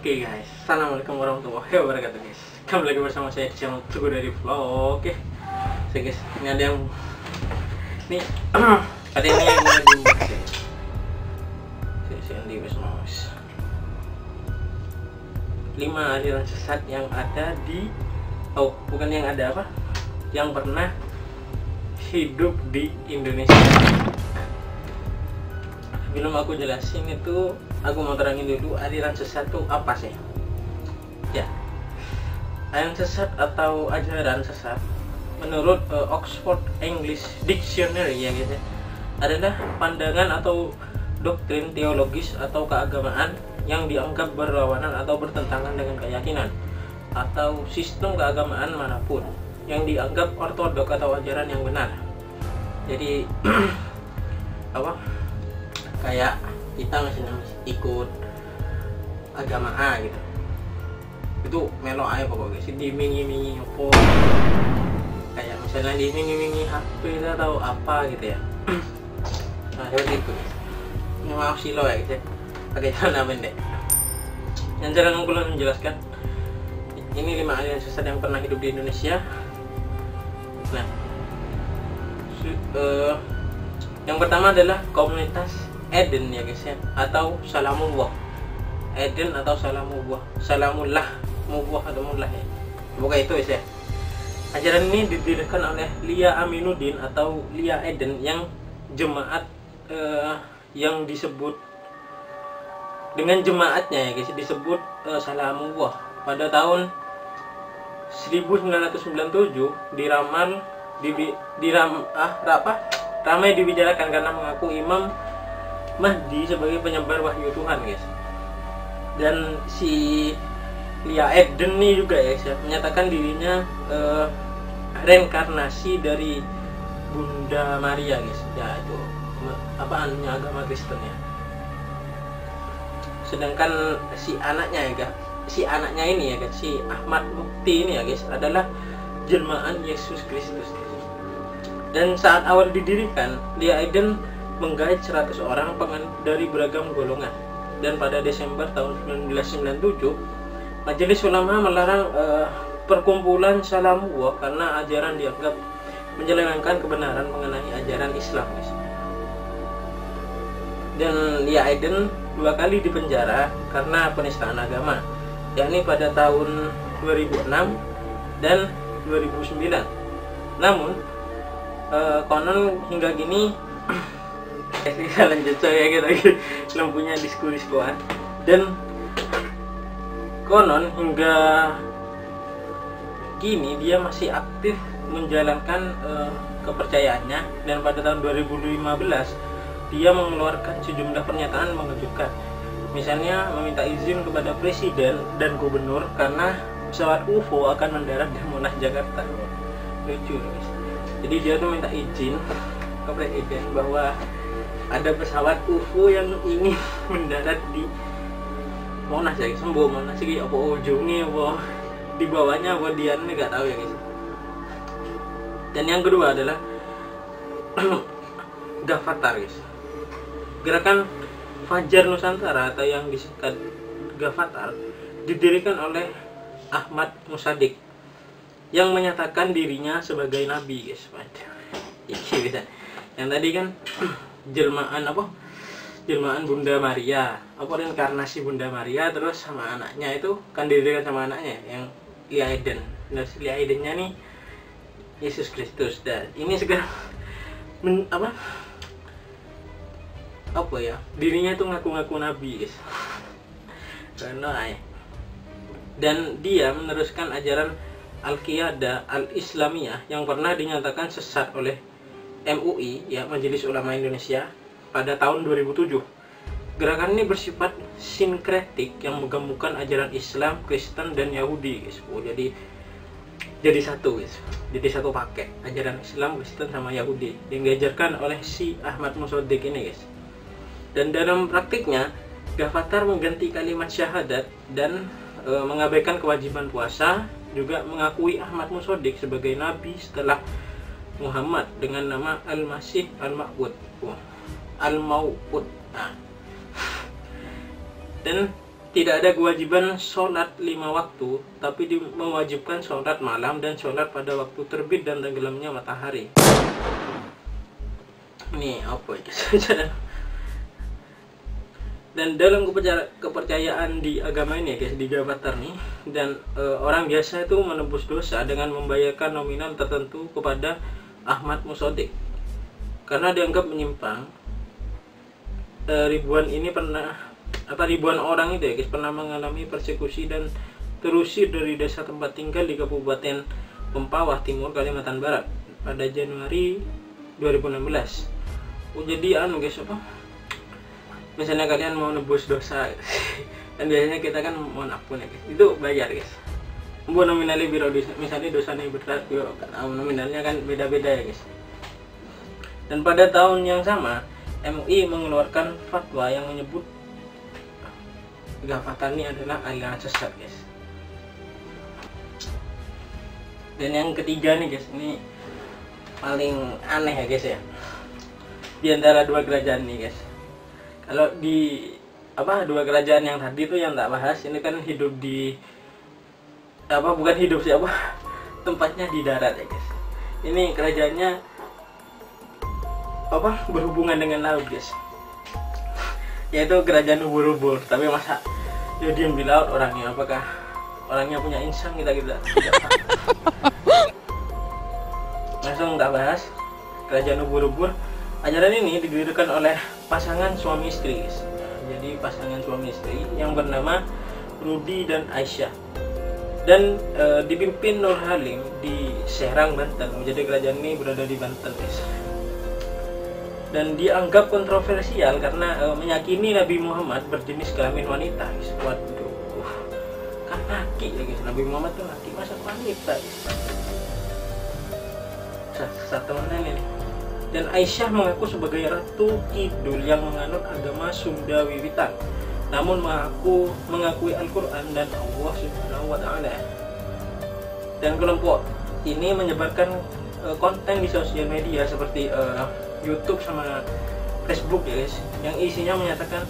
Oke guys, assalamualaikum warahmatullahi wabarakatuh guys. Kembali lagi bersama saya di channel Teguh dari Vlog. Oke, so guys, ini ada yang nih ada ini yang mau diunboxing. Saya di Wismos 5 aliran sesat yang ada di bukan yang ada apa? Yang pernah hidup di Indonesia. Sebelum aku jelasin itu, aku mau terangin dulu aliran sesat itu apa sih? Ya, aliran sesat atau ajaran sesat menurut Oxford English Dictionary ya guys ya, adalah pandangan atau doktrin teologis atau keagamaan yang dianggap berlawanan atau bertentangan dengan keyakinan atau sistem keagamaan manapun yang dianggap ortodok atau ajaran yang benar. Jadi apa? Kayak kita misalnya ikut agama A gitu, itu melo aja pokoknya sih, dimingi-mingi apa, kayak misalnya dimingi-mingi HP atau apa gitu ya. Nah seperti itu. Ini maaf sih lo ya gitu ya, pakai celana pendek. Yang cara ngulun menjelaskan, ini 5 aliran sesat yang pernah hidup di Indonesia. Nah yang pertama adalah komunitas Eden ya guys ya, atau Salamullah. Eden atau Salamullah, Mubah atau Mullah ya. Bukan itu guys ya. Ajaran ini didirikan oleh Lia Aminuddin atau Lia Eden yang jemaat yang disebut dengan jemaatnya ya guys, disebut Salamullah pada tahun 1997 ramai dibicarakan karena mengaku Imam Mahdi sebagai penyebar wahyu Tuhan guys. Dan si Lia Eden nih juga ya guys, menyatakan dirinya reinkarnasi dari Bunda Maria guys. Ya itu anunya agama Kristen ya. Sedangkan si anaknya ya guys, si anaknya ini ya guys, si Ahmad Mukti ini ya guys, adalah jelmaan Yesus Kristus guys. Dan saat awal didirikan, Lia Eden menggait 100 orang dari beragam golongan. Dan pada Desember tahun 1997, Majelis Ulama melarang perkumpulan Salamullah karena ajaran dianggap menyelewengkan kebenaran mengenai ajaran Islam guys. Dan Lia Eden 2 kali dipenjara karena penistaan agama, yakni pada tahun 2006 dan 2009. Namun konon hingga kini kita lanjut ya, kita belum punya diskuan. Dan konon hingga kini dia masih aktif menjalankan kepercayaannya, dan pada tahun 2015 dia mengeluarkan sejumlah pernyataan mengejutkan. Misalnya meminta izin kepada presiden dan gubernur karena pesawat UFO akan mendarat di Monas Jakarta. Lucu guys. Jadi dia tuh minta izin ke presiden bahwa ada pesawat UFO yang ingin mendarat di Monas ya guys. Sembuh Monas sih apa ujungnya, apa di bawahnya, apa dia ini nggak tahu ya guys. Dan yang kedua adalah Gavatar guys. Gerakan Fajar Nusantara atau yang disingkat Gavatar didirikan oleh Ahmad Musadik yang menyatakan dirinya sebagai nabi guys. Iki bisa. Yang tadi kan jelmaan Bunda Maria, reinkarnasi Bunda Maria, terus sama anaknya itu kan didirikan sama anaknya yang Lia Eden. Nah, Lia Edennya nih Yesus Kristus. Dan ini sekarang dirinya itu ngaku-ngaku nabi guys. Dan dia meneruskan ajaran Al-Qiyadah Al-Islamiyah yang pernah dinyatakan sesat oleh MUI ya, Majelis Ulama Indonesia, pada tahun 2007. Gerakan ini bersifat sinkretik yang menggabungkan ajaran Islam, Kristen, dan Yahudi guys. Jadi satu guys, jadi satu paket ajaran Islam, Kristen, sama Yahudi yang diajarkan oleh si Ahmad Musadik ini guys. Dan dalam praktiknya Gavatar mengganti kalimat syahadat dan mengabaikan kewajiban puasa, juga mengakui Ahmad Musadik sebagai nabi setelah Muhammad dengan nama Al-Masih Al-Ma'ud. Nah. Dan tidak ada kewajiban sholat 5 waktu, tapi mewajibkan sholat malam dan sholat pada waktu terbit dan tenggelamnya matahari. Ini apa ya? Dan dalam kepercayaan di agama ini guys, di Gavatar nih, dan orang biasa itu menebus dosa dengan membayarkan nominal tertentu kepada Ahmad Musodik karena dianggap menyimpang. Ribuan orang itu ya guys pernah mengalami persekusi dan terusir dari desa tempat tinggal di Kabupaten Mempawah Timur, Kalimantan Barat pada Januari 2016. Jadi guys, misalnya kalian mau nebus dosa dan biasanya kita kan mau ampun ya guys, itu bayar guys. Nominalnya biro, misalnya dosanya berat, nominalnya kan beda-beda ya guys. Dan pada tahun yang sama MUI mengeluarkan fatwa yang menyebut Gavatar ini adalah aliran sesat guys. Dan yang ketiga nih guys, ini paling aneh ya guys ya, di antara dua kerajaan nih guys. Kalau di dua kerajaan yang tadi tuh yang tak bahas, ini kan hidup di bukan hidup sih, tempatnya di darat ya guys. Ini kerajaannya berhubungan dengan laut guys, yaitu kerajaan ubur-ubur. Tapi masa dia diam di laut orangnya? Apakah orangnya punya insang? Kita tidak tahu. Langsung tak bahas kerajaan ubur-ubur. Ajaran ini didirikan oleh pasangan suami istri guys. Jadi pasangan suami istri yang bernama Rudi dan Aisyah, dan dipimpin Nur Halim di Serang, Banten. Jadi kerajaan ini berada di Banten guys. Dan dianggap kontroversial karena meyakini Nabi Muhammad berjenis kelamin wanita guys. Waduh, kan laki ya guys, Nabi Muhammad tuh laki, masa wanita guys. Satu mana ini. Dan Aisyah mengaku sebagai Ratu Kidul yang menganut agama Sunda Wiwitan, namun mengakui Al-Quran dan Allah Subhanahu wa Ta'ala. Dan kelompok ini menyebarkan konten di sosial media seperti YouTube sama Facebook ya guys, yang isinya menyatakan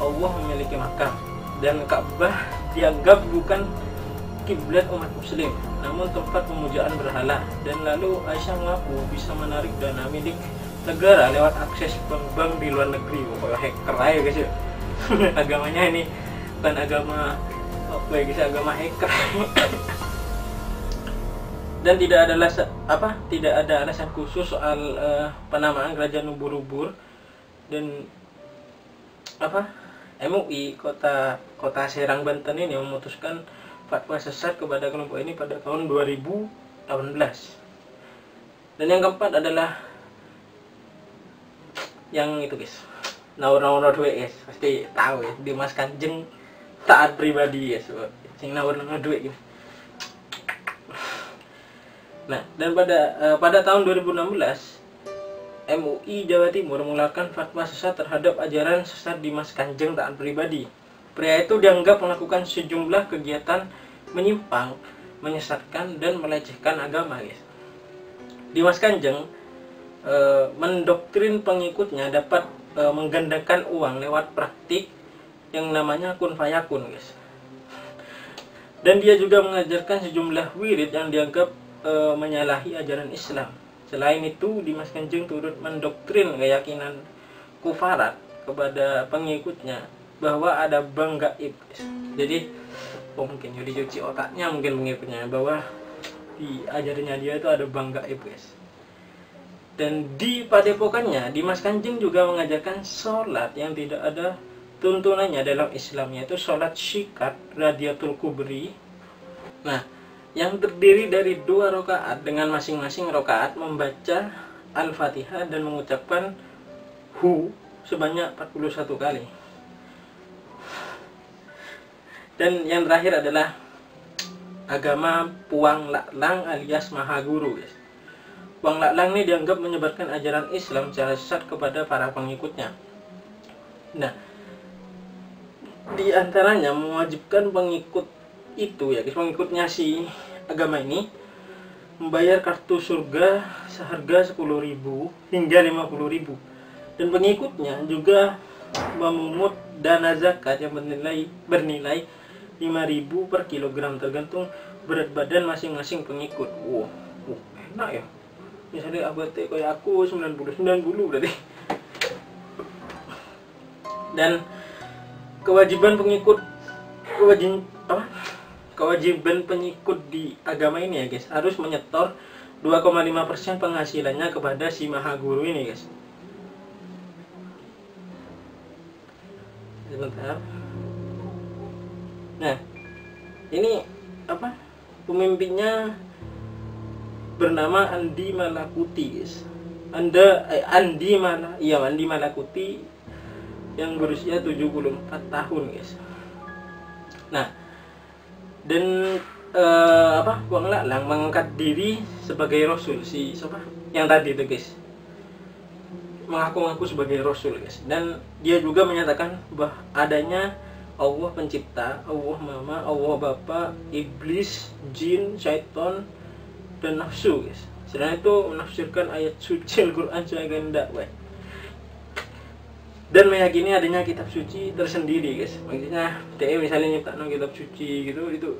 Allah memiliki makam dan Ka'bah dianggap bukan kiblat umat muslim, namun tempat pemujaan berhala. Dan lalu Aisyah mengaku bisa menarik dana milik negara lewat akses bank di luar negeri. Pokoknya hacker aja guys ya. Agamanya ini bukan agama guys, agama hacker. Dan tidak ada alasan khusus soal penamaan kerajaan ubur-ubur. Dan MUI kota Serang, Banten ini memutuskan fatwa sesat kepada kelompok ini pada tahun 2018. Dan yang keempat adalah yang itu guys, nawar-nawar duit guys, pasti tahu ya, Dimas Kanjeng taat pribadi guys, sing nawar-nawar duit gitu. Nah, dan pada tahun 2016 MUI Jawa Timur mengeluarkan fatwa sesat terhadap ajaran sesat Dimas Kanjeng taat pribadi. Pria itu dianggap melakukan sejumlah kegiatan menyimpang, menyesatkan, dan melecehkan agama guys. Dimas Kanjeng mendoktrin pengikutnya dapat menggandakan uang lewat praktik yang namanya kun fayakun guys. Dan dia juga mengajarkan sejumlah wirid yang dianggap menyalahi ajaran Islam. Selain itu, Dimas Kanjeng turut mendoktrin keyakinan kufarat kepada pengikutnya bahwa ada bank gaib. Jadi mungkin dicuci otaknya mungkin pengikutnya bahwa di ajarannya dia itu ada bank gaib guys. Dan di padepokannya Dimas Kanjeng juga mengajarkan sholat yang tidak ada tuntunannya dalam Islam, yaitu sholat syikat radiatul kubri. Nah, yang terdiri dari 2 rakaat dengan masing-masing rakaat membaca Al-Fatihah dan mengucapkan hu sebanyak 41 kali. Dan yang terakhir adalah agama Puang Laklang alias Mahaguru guys. Puang Laklang ini dianggap menyebarkan ajaran Islam secara sesat kepada para pengikutnya. Nah, di antaranya mewajibkan pengikut itu ya guys, pengikutnya si agama ini membayar kartu surga seharga 10.000 hingga 50.000. Dan pengikutnya juga memungut dana zakat yang bernilai 5.000 per kilogram tergantung berat badan masing-masing pengikut. Enak ya. Misalnya abang kayak aku 90 berarti. Dan kewajiban pengikut di agama ini ya guys, harus menyetor 2,5% penghasilannya kepada si maha guru ini guys. Sebentar. Nah, ini pemimpinnya bernama Andi Malakuti guys. Andi Malakuti yang berusia 74 tahun guys. Nah, dan Wang Laklang mengangkat diri sebagai rasul si siapa? Yang tadi itu guys. Mengaku-ngaku sebagai rasul guys. Dan dia juga menyatakan bahwa adanya Allah pencipta, Allah mama, Allah bapa, iblis, jin, syaitan, dan nafsu guys. Sedangkan itu menafsirkan ayat suci Al-Quran sebagai kehendak dan meyakini adanya kitab suci tersendiri guys. Maksudnya dia misalnya nyiptain kitab suci gitu, itu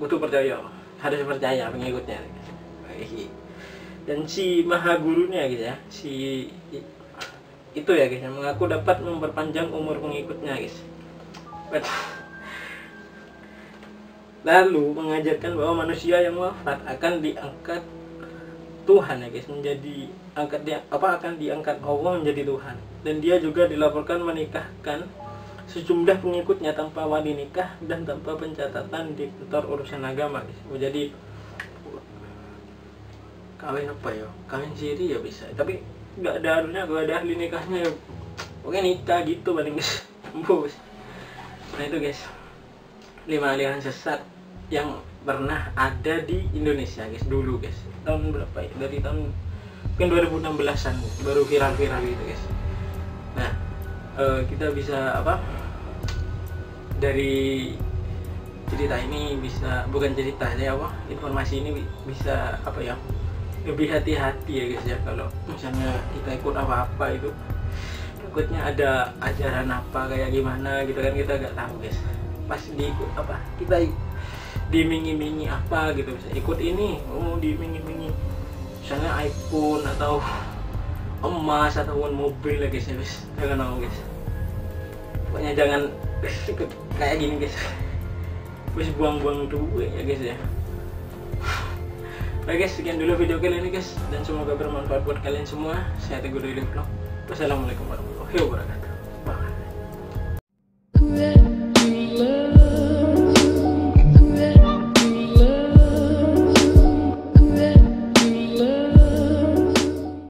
butuh percaya, harus percaya pengikutnya guys. Dan si maha gurunya gitu ya, si itu ya guys, yang mengaku dapat memperpanjang umur pengikutnya guys. Lalu mengajarkan bahwa manusia yang wafat akan diangkat Tuhan ya guys, akan diangkat Allah menjadi Tuhan. Dan dia juga dilaporkan menikahkan sejumlah pengikutnya tanpa wali nikah dan tanpa pencatatan di kantor urusan agama guys. Jadi kawin kawin siri ya bisa, tapi nggak ada harusnya kalau ada ahli nikahnya ya. Oke, nikah gitu paling guys. Bos. Nah itu guys, 5 aliran sesat yang pernah ada di Indonesia guys dulu guys. Tahun berapa ya? Dari tahun mungkin 2016an baru viral gitu guys. Nah, kita bisa dari cerita ini bisa, bukan cerita ya, informasi ini bisa lebih hati-hati ya guys ya, kalau misalnya kita ikut apa-apa itu takutnya ada ajaran apa kayak gimana gitu kan, kita nggak tahu guys. Pas diikut kita dimingi-mingi apa gitu, bisa ikut ini dimingi-mingi misalnya iPhone atau emas ataupun mobil ya guys ya guys. Jangan mau guys, pokoknya jangan ikut kayak gini guys, wis buang-buang duit ya guys ya. Oke guys, sekian dulu video kali ini guys, dan semoga bermanfaat buat kalian semua. Saya Teguh dari Vlog. Wassalamualaikum warahmatullahi wabarakatuh.